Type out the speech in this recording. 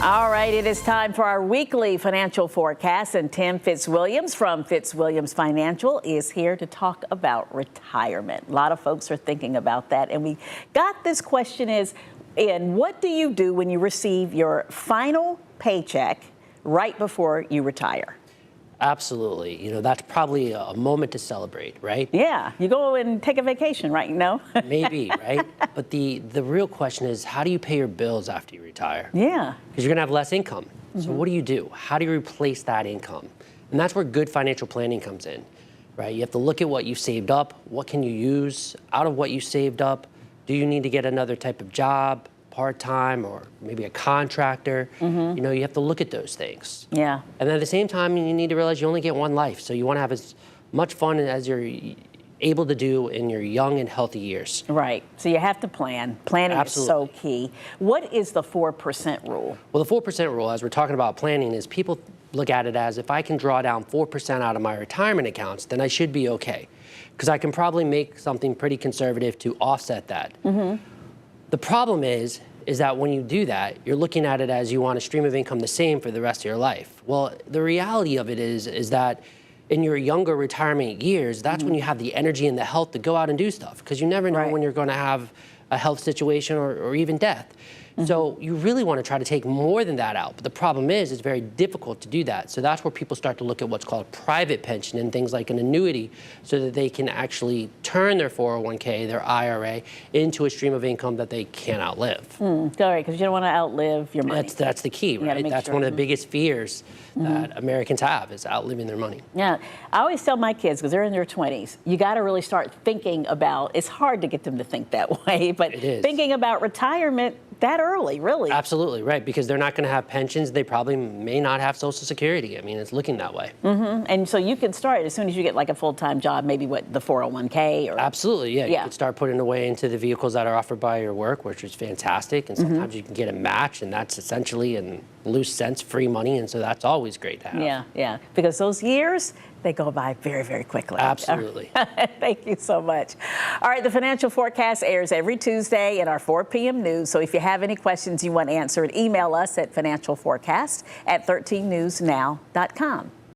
All right, it is time for our weekly financial forecast, and Tim Fitzwilliams from Fitzwilliams Financial is here to talk about retirement. A lot of folks are thinking about that, and we got this question and what do you do when you receive your final paycheck right before you retire? Absolutely. That's probably a moment to celebrate, right? Yeah, you go and take a vacation, right? Maybe, right? But the real question is, how do you pay your bills after you retire? Yeah. Because you're going to have less income. So what do? How do you replace that income? And that's where good financial planning comes in, right? You have to look at what you saved up. What can you use out of what you saved up? Do you need to get another type of job, part-time, or maybe a contractor? You have to look at those things. Yeah. And then at the same time, you need to realize you only get one life. So you want to have as much fun as you're able to do in your young and healthy years. Right. So you have to plan. Planning Absolutely. is so key. What is the 4% rule? Well, the 4% rule, as we're talking about planning, is people look at it as, if I can draw down 4% out of my retirement accounts, then I should be okay. Because I can probably make something pretty conservative to offset that. The problem is that when you do that, you're looking at it as you want a stream of income the same for the rest of your life. Well, the reality of it is that in your younger retirement years, that's when you have the energy and the health to go out and do stuff, because you never know when you're going to have a health situation or even death. So you really want to try to take more than that out. But the problem is, it's very difficult to do that. So that's where people start to look at what's called private pension and things like an annuity, so that they can actually turn their 401k, their IRA, into a stream of income that they can't outlive. All right, because you don't want to outlive your money. That's the key, right? That's one of the biggest fears that Americans have, is outliving their money. Yeah, I always tell my kids, because they're in their 20s, you got to really start thinking about, it's hard to get them to think that way, but thinking about retirement that early, really. Absolutely, right, because they're not going to have pensions. They probably may not have Social Security. I mean, it's looking that way. And so you can start as soon as you get like a full-time job, maybe the 401k or... Absolutely, yeah. You can start putting away into the vehicles that are offered by your work, which is fantastic, and sometimes you can get a match, and that's essentially, in loose sense, free money, and so that's always great to have. Yeah, because those years, they go by very, very quickly. Absolutely. Thank you so much. All right, the Financial Forecast airs every Tuesday in our 4 p.m. news. So if you have any questions you want answered, email us at financialforecast@13newsnow.com.